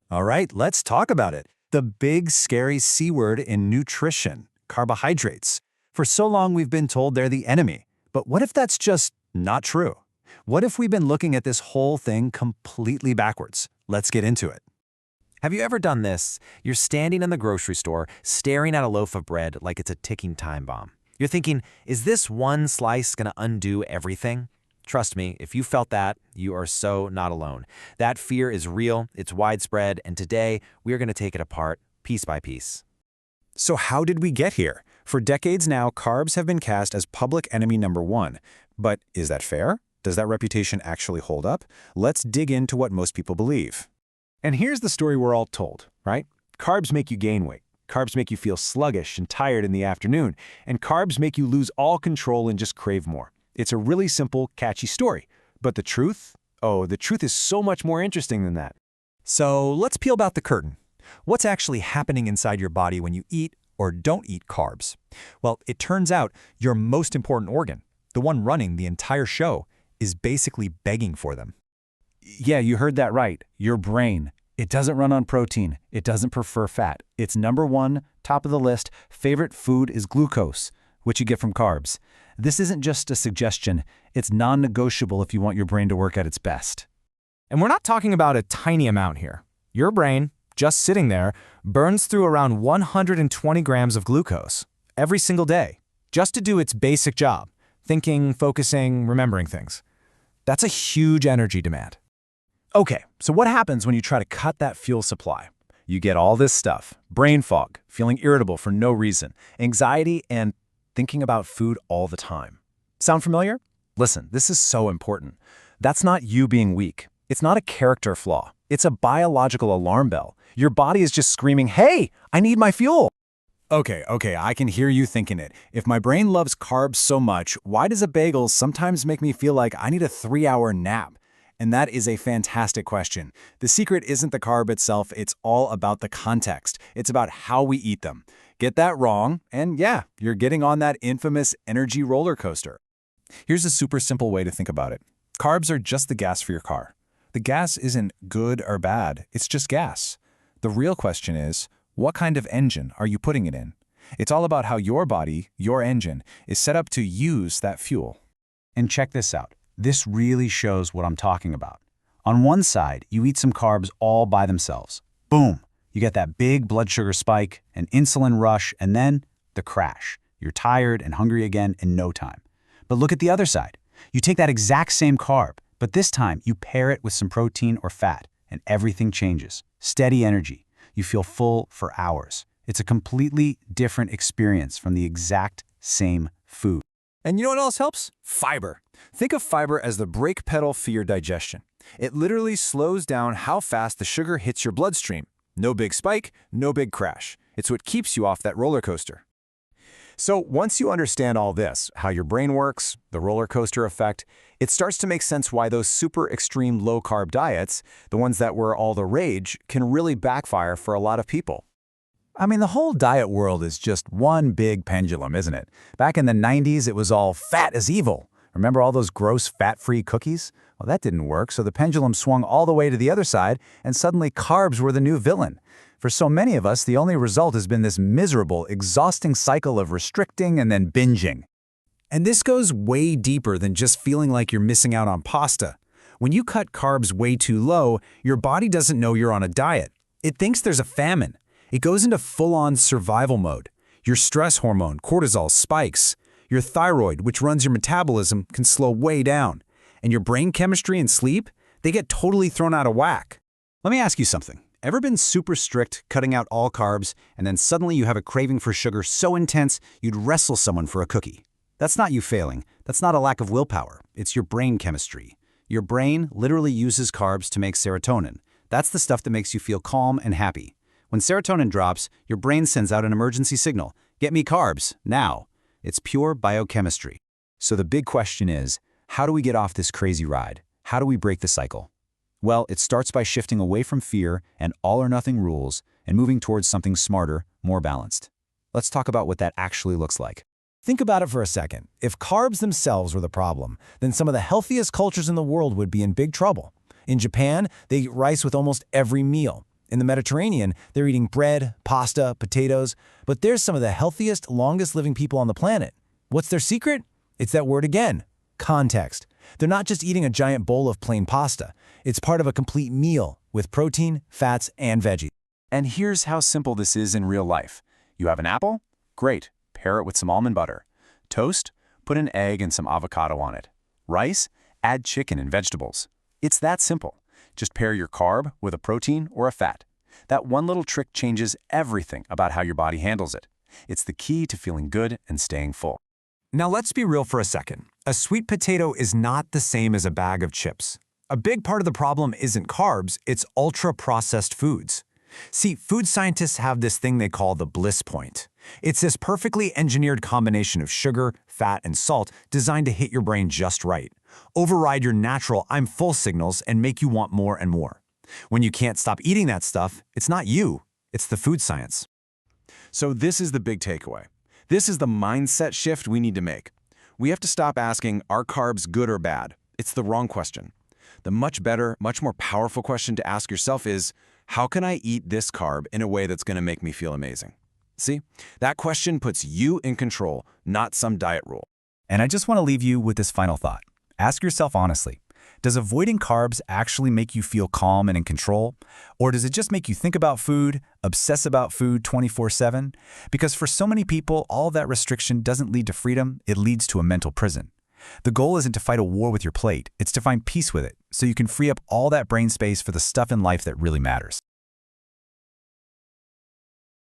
All right, let's talk about it. The big, scary C word in nutrition, carbohydrates. For so long, we've been told they're the enemy. But what if that's just not true? What if we've been looking at this whole thing completely backwards? Let's get into it. Have you ever done this? You're standing in the grocery store, staring at a loaf of bread like it's a ticking time bomb. You're thinking, is this one slice going to undo everything? Trust me, if you felt that, you are so not alone. That fear is real, it's widespread, and today we're going to take it apart piece by piece. So how did we get here? For decades now, carbs have been cast as public enemy number one. But is that fair? Does that reputation actually hold up? Let's dig into what most people believe. And here's the story we're all told, right? Carbs make you gain weight. Carbs make you feel sluggish and tired in the afternoon. And carbs make you lose all control and just crave more. It's a really simple, catchy story. But the truth? Oh, the truth is so much more interesting than that. So let's peel back the curtain. What's actually happening inside your body when you eat or don't eat carbs? Well, it turns out your most important organ, the one running the entire show, is basically begging for them. Yeah, you heard that right. Your brain. It doesn't run on protein. It doesn't prefer fat. Its number one, top of the list, favorite food is glucose, which you get from carbs. This isn't just a suggestion. It's non-negotiable if you want your brain to work at its best. And we're not talking about a tiny amount here. Your brain, just sitting there, burns through around 120 grams of glucose every single day, just to do its basic job, thinking, focusing, remembering things. That's a huge energy demand. Okay, so what happens when you try to cut that fuel supply? You get all this stuff: brain fog, feeling irritable for no reason, anxiety, and thinking about food all the time. Sound familiar? Listen, this is so important. That's not you being weak. It's not a character flaw. It's a biological alarm bell. Your body is just screaming, "Hey, I need my fuel." Okay, I can hear you thinking it. If my brain loves carbs so much, why does a bagel sometimes make me feel like I need a 3-hour nap? And that is a fantastic question. The secret isn't the carb itself, it's all about the context. It's about how we eat them. Get that wrong, and yeah, you're getting on that infamous energy roller coaster. Here's a super simple way to think about it. Carbs are just the gas for your car. The gas isn't good or bad, it's just gas. The real question is, what kind of engine are you putting it in? It's all about how your body, your engine, is set up to use that fuel. And check this out. This really shows what I'm talking about. On one side, you eat some carbs all by themselves. Boom! You get that big blood sugar spike, an insulin rush, and then the crash. You're tired and hungry again in no time. But look at the other side. You take that exact same carb, but this time you pair it with some protein or fat, and everything changes. Steady energy. You feel full for hours. It's a completely different experience from the exact same food. And you know what else helps? Fiber. Think of fiber as the brake pedal for your digestion. It literally slows down how fast the sugar hits your bloodstream. No big spike, no big crash. It's what keeps you off that roller coaster. So once you understand all this, how your brain works, the roller coaster effect, it starts to make sense why those super extreme low-carb diets, the ones that were all the rage, can really backfire for a lot of people. I mean, the whole diet world is just one big pendulum, isn't it? Back in the 90s, it was all fat is evil. Remember all those gross fat-free cookies? Well, that didn't work, so the pendulum swung all the way to the other side, and suddenly carbs were the new villain. For so many of us, the only result has been this miserable, exhausting cycle of restricting and then binging. And this goes way deeper than just feeling like you're missing out on pasta. When you cut carbs way too low, your body doesn't know you're on a diet. It thinks there's a famine. It goes into full-on survival mode. Your stress hormone, cortisol, spikes. Your thyroid, which runs your metabolism, can slow way down. And your brain chemistry and sleep, they get totally thrown out of whack. Let me ask you something. Ever been super strict, cutting out all carbs, and then suddenly you have a craving for sugar so intense you'd wrestle someone for a cookie? That's not you failing. That's not a lack of willpower. It's your brain chemistry. Your brain literally uses carbs to make serotonin. That's the stuff that makes you feel calm and happy. When serotonin drops, your brain sends out an emergency signal. Get me carbs, now. It's pure biochemistry. So the big question is, how do we get off this crazy ride? How do we break the cycle? Well, it starts by shifting away from fear and all-or-nothing rules and moving towards something smarter, more balanced. Let's talk about what that actually looks like. Think about it for a second. If carbs themselves were the problem, then some of the healthiest cultures in the world would be in big trouble. In Japan, they eat rice with almost every meal. In the Mediterranean, they're eating bread, pasta, potatoes, but there's some of the healthiest, longest-living people on the planet. What's their secret? It's that word again, context. They're not just eating a giant bowl of plain pasta. It's part of a complete meal with protein, fats, and veggies. And here's how simple this is in real life. You have an apple? Great. Pair it with some almond butter. Toast? Put an egg and some avocado on it. Rice? Add chicken and vegetables. It's that simple. Just pair your carb with a protein or a fat. That one little trick changes everything about how your body handles it. It's the key to feeling good and staying full. Now let's be real for a second. A sweet potato is not the same as a bag of chips. A big part of the problem isn't carbs, it's ultra-processed foods. See, food scientists have this thing they call the bliss point. It's this perfectly engineered combination of sugar, fat, and salt designed to hit your brain just right, override your natural I'm full signals, and make you want more and more. When you can't stop eating that stuff, it's not you, it's the food science. So this is the big takeaway. This is the mindset shift we need to make. We have to stop asking, are carbs good or bad? It's the wrong question. The much better, much more powerful question to ask yourself is, how can I eat this carb in a way that's going to make me feel amazing? See, that question puts you in control, not some diet rule. And I just want to leave you with this final thought. Ask yourself honestly, does avoiding carbs actually make you feel calm and in control? Or does it just make you think about food, obsess about food 24/7? Because for so many people, all that restriction doesn't lead to freedom, it leads to a mental prison. The goal isn't to fight a war with your plate, it's to find peace with it, so you can free up all that brain space for the stuff in life that really matters.